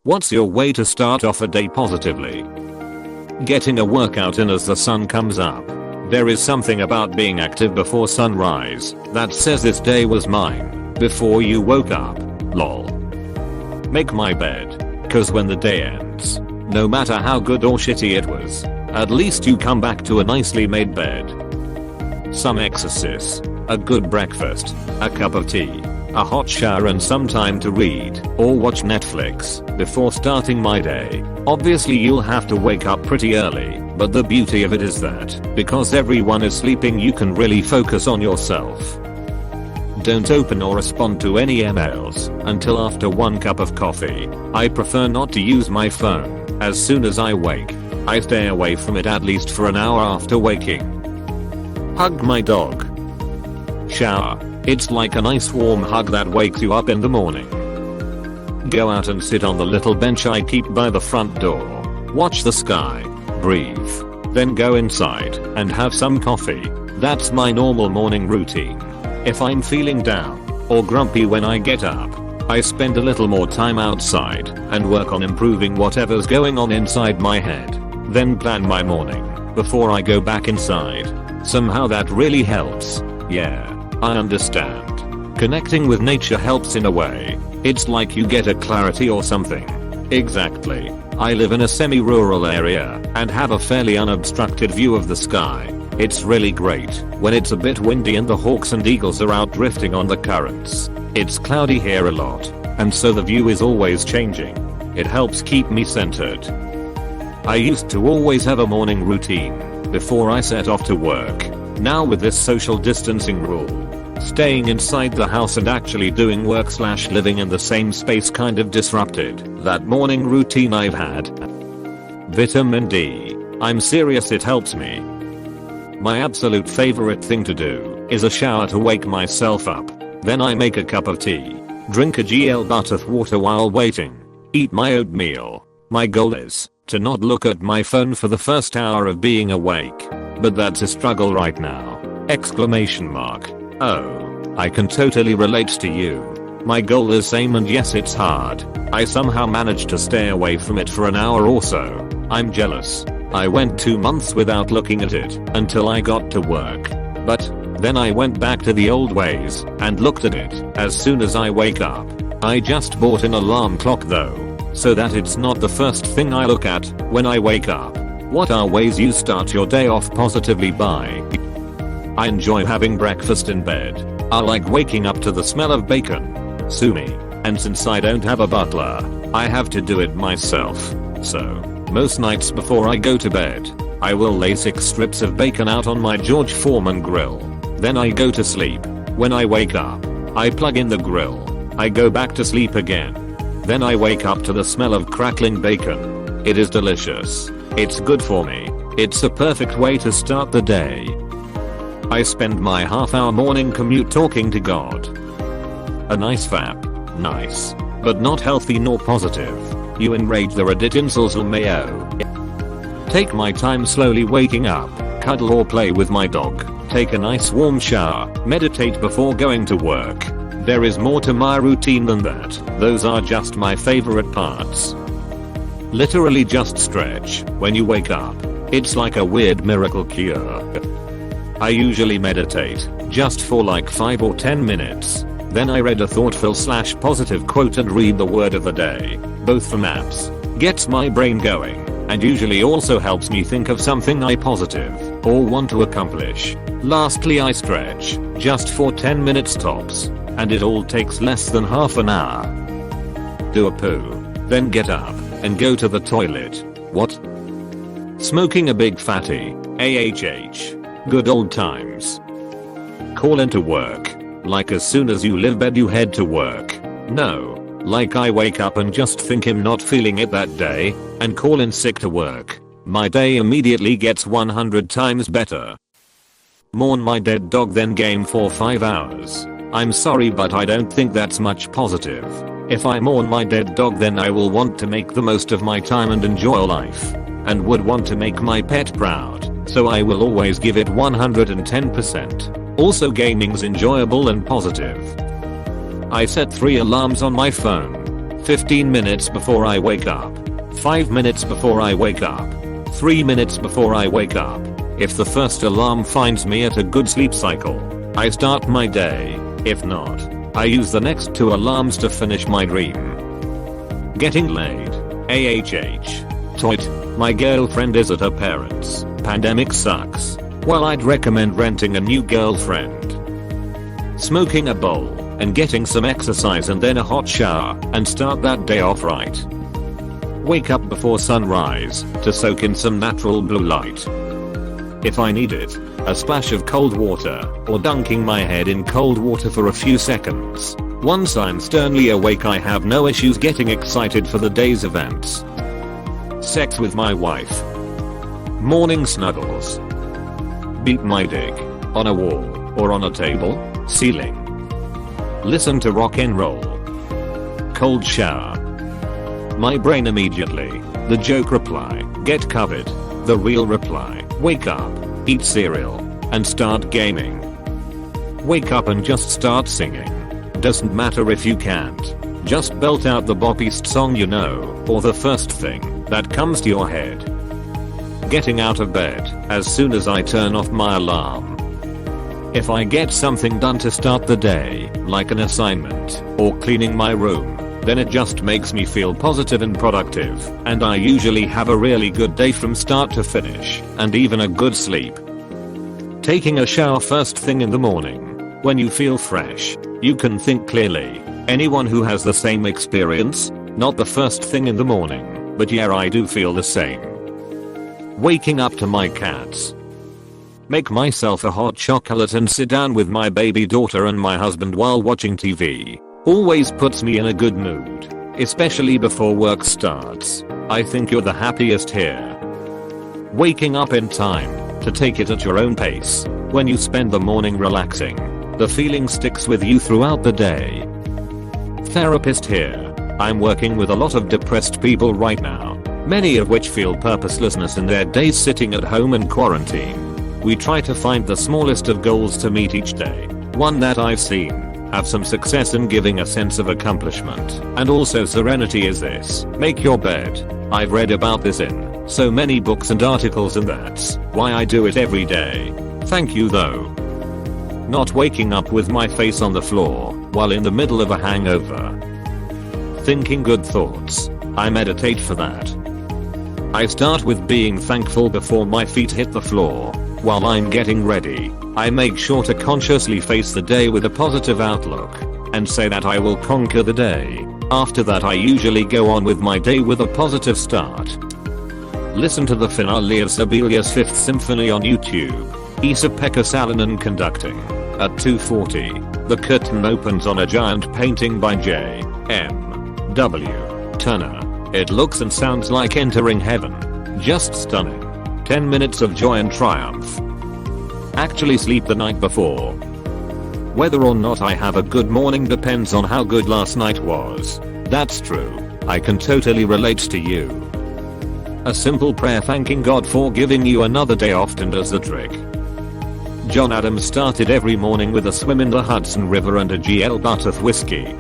What's your way to start off a day positively? Getting a workout in as the sun comes up. There is something about being active before sunrise that says this day was mine before you woke up. Lol. Make my bed. Cause when the day ends, no matter how good or shitty it was, at least you come back to a nicely made bed. Some exercise, a good breakfast, a cup of tea, a hot shower and some time to read or watch Netflix before starting my day. Obviously you'll have to wake up pretty early, but the beauty of it is that because everyone is sleeping you can really focus on yourself. Don't open or respond to any emails until after 1 cup of coffee. I prefer not to use my phone as soon as I wake. I stay away from it at least for an hour after waking. Hug my dog. Shower. It's like a nice warm hug that wakes you up in the morning. Go out and sit on the little bench I keep by the front door. Watch the sky. Breathe. Then go inside and have some coffee. That's my normal morning routine. If I'm feeling down or grumpy when I get up, I spend a little more time outside and work on improving whatever's going on inside my head. Then plan my morning before I go back inside. Somehow that really helps. Yeah, I understand. Connecting with nature helps in a way. It's like you get a clarity or something. Exactly. I live in a semi-rural area and have a fairly unobstructed view of the sky. It's really great when it's a bit windy and the hawks and eagles are out drifting on the currents. It's cloudy here a lot, and so the view is always changing. It helps keep me centered. I used to always have a morning routine before I set off to work. Now with this social distancing rule, staying inside the house and actually doing work/living in the same space kind of disrupted that morning routine I've had. Vitamin D. I'm serious, it helps me. My absolute favorite thing to do is a shower to wake myself up. Then I make a cup of tea, drink a GL butt of water while waiting, eat my oatmeal. My goal is to not look at my phone for the first hour of being awake. But that's a struggle right now. Exclamation mark. Oh, I can totally relate to you. My goal is same and yes it's hard. I somehow managed to stay away from it for an hour or so. I'm jealous. I went 2 months without looking at it until I got to work. But then I went back to the old ways and looked at it as soon as I wake up. I just bought an alarm clock though, so that it's not the first thing I look at when I wake up. What are ways you start your day off positively by? I enjoy having breakfast in bed. I like waking up to the smell of bacon. Sue me. And since I don't have a butler, I have to do it myself. So, most nights before I go to bed, I will lay 6 strips of bacon out on my George Foreman grill. Then I go to sleep. When I wake up, I plug in the grill. I go back to sleep again. Then I wake up to the smell of crackling bacon. It is delicious. It's good for me. It's a perfect way to start the day. I spend my half-hour morning commute talking to God. A nice vap. Nice. But not healthy nor positive. You enrage the Reddit incels LMAO. Take my time slowly waking up, cuddle or play with my dog, take a nice warm shower, meditate before going to work. There is more to my routine than that. Those are just my favorite parts. Literally just stretch when you wake up. It's like a weird miracle cure. I usually meditate just for like 5 or 10 minutes. Then I read a thoughtful/positive quote and read the word of the day. Both from apps. Gets my brain going and usually also helps me think of something I positive or want to accomplish. Lastly I stretch just for 10 minutes tops. And it all takes less than half an hour. Do a poo. Then get up and go to the toilet. What? Smoking a big fatty. AHH. Good old times. Call into work. Like as soon as you leave bed you head to work. No. Like I wake up and just think I'm not feeling it that day and call in sick to work. My day immediately gets 100 times better. Mourn my dead dog then game for 5 hours. I'm sorry but I don't think that's much positive. If I mourn my dead dog then I will want to make the most of my time and enjoy life. And would want to make my pet proud. So I will always give it 110%. Also gaming's enjoyable and positive. I set 3 alarms on my phone. 15 minutes before I wake up. 5 minutes before I wake up. 3 minutes before I wake up. If the first alarm finds me at a good sleep cycle, I start my day. If not, I use the next 2 alarms to finish my dream. Getting laid. AHH. Toit. My girlfriend is at her parents'. Pandemic sucks. Well, I'd recommend renting a new girlfriend. Smoking a bowl and getting some exercise and then a hot shower and start that day off right. Wake up before sunrise to soak in some natural blue light. If I need it, a splash of cold water or dunking my head in cold water for a few seconds. Once I'm sternly awake, I have no issues getting excited for the day's events. Sex with my wife. Morning snuggles. Beat my dick on a wall or on a table, ceiling. Listen to rock and roll. Cold shower. My brain immediately. The joke reply. Get covered. The real reply. Wake up. Eat cereal. And start gaming. Wake up and just start singing. Doesn't matter if you can't. Just belt out the boppiest song you know, or the first thing that comes to your head. Getting out of bed as soon as I turn off my alarm. If I get something done to start the day, like an assignment or cleaning my room, then it just makes me feel positive and productive, and I usually have a really good day from start to finish, and even a good sleep. Taking a shower first thing in the morning. When you feel fresh, you can think clearly. Anyone who has the same experience? Not the first thing in the morning, but yeah, I do feel the same. Waking up to my cats. Make myself a hot chocolate and sit down with my baby daughter and my husband while watching TV. Always puts me in a good mood, especially before work starts. I think you're the happiest here. Waking up in time to take it at your own pace. When you spend the morning relaxing, the feeling sticks with you throughout the day. Therapist here. I'm working with a lot of depressed people right now, many of which feel purposelessness in their days sitting at home in quarantine. We try to find the smallest of goals to meet each day. One that I've seen have some success in giving a sense of accomplishment and also serenity is this. Make your bed. I've read about this in so many books and articles, and that's why I do it every day. Thank you though. Not waking up with my face on the floor while in the middle of a hangover. Thinking good thoughts. I meditate for that. I start with being thankful before my feet hit the floor. While I'm getting ready, I make sure to consciously face the day with a positive outlook and say that I will conquer the day. After that, I usually go on with my day with a positive start. Listen to the finale of Sibelius' Fifth Symphony on YouTube. Esa-Pekka Salonen conducting. At 2:40, the curtain opens on a giant painting by J. M. W. Turner. It looks and sounds like entering heaven. Just stunning. 10 minutes of joy and triumph. Actually sleep the night before. Whether or not I have a good morning depends on how good last night was. That's true. I can totally relate to you. A simple prayer thanking God for giving you another day often does the trick. John Adams started every morning with a swim in the Hudson River and a GL Butterth whiskey.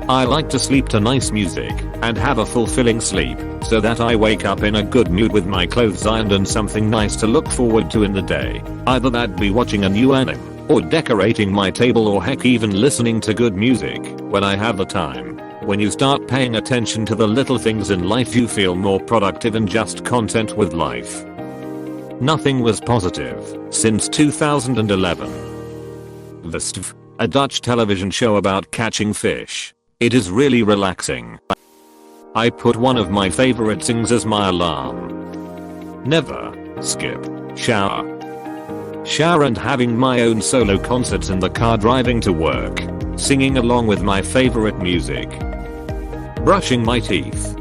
I like to sleep to nice music and have a fulfilling sleep so that I wake up in a good mood with my clothes ironed and something nice to look forward to in the day. Either that be watching a new anime or decorating my table or heck even listening to good music when I have the time. When you start paying attention to the little things in life, you feel more productive and just content with life. Nothing was positive since 2011. Vestv, a Dutch television show about catching fish. It is really relaxing. I put one of my favorite things as my alarm. Never skip shower. Shower and having my own solo concerts in the car driving to work, singing along with my favorite music. Brushing my teeth.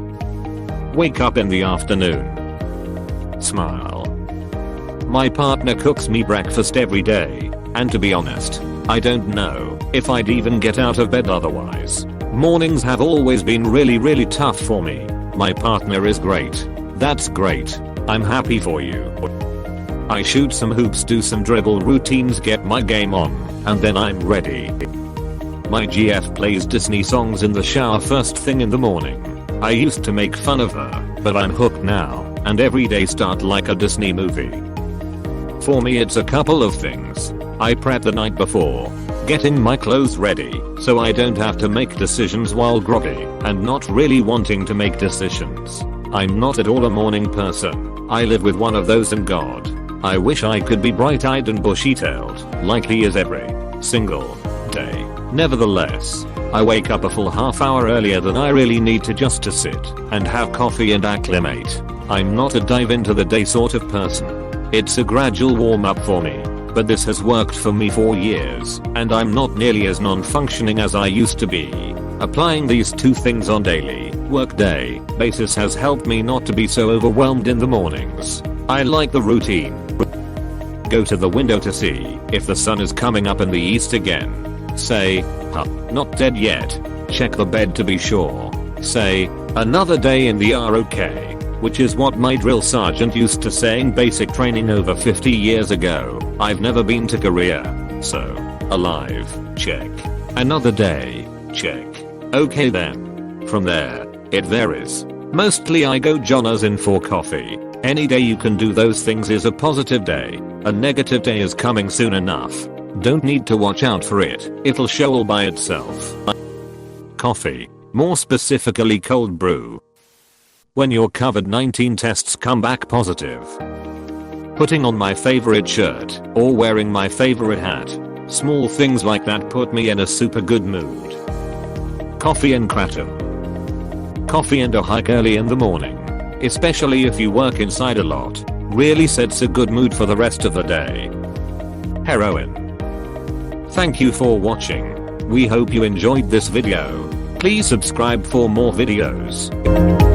Wake up in the afternoon. Smile. My partner cooks me breakfast every day, and to be honest, I don't know if I'd even get out of bed otherwise. Mornings have always been really tough for me. My partner is great. That's great. I'm happy for you. I shoot some hoops, do some dribble routines, get my game on, and then I'm ready. My GF plays Disney songs in the shower first thing in the morning. I used to make fun of her, but I'm hooked now, and every day start like a Disney movie. For me it's a couple of things. I prep the night before, getting my clothes ready so I don't have to make decisions while groggy and not really wanting to make decisions. I'm not at all a morning person. I live with one of those, and God, I wish I could be bright-eyed and bushy-tailed like he is every single day. Nevertheless, I wake up a full half hour earlier than I really need to just to sit and have coffee and acclimate. I'm not a dive into the day sort of person. It's a gradual warm up for me, but this has worked for me for years, and I'm not nearly as non-functioning as I used to be. Applying these two things on daily, workday basis has helped me not to be so overwhelmed in the mornings. I like the routine. Go to the window to see if the sun is coming up in the east again. Say, huh, not dead yet. Check the bed to be sure. Say, another day in the ROK, which is what my drill sergeant used to say in basic training over 50 years ago. I've never been to Korea, so, alive, check. Another day, check. Okay then. From there, it varies. Mostly I go joggers in for coffee. Any day you can do those things is a positive day. A negative day is coming soon enough. Don't need to watch out for it. It'll show all by itself. Coffee. More specifically cold brew. When your COVID-19 tests come back positive. Putting on my favorite shirt or wearing my favorite hat. Small things like that put me in a super good mood. Coffee and kratom. Coffee and a hike early in the morning, especially if you work inside a lot, really sets a good mood for the rest of the day. Heroin. Thank you for watching. We hope you enjoyed this video. Please subscribe for more videos.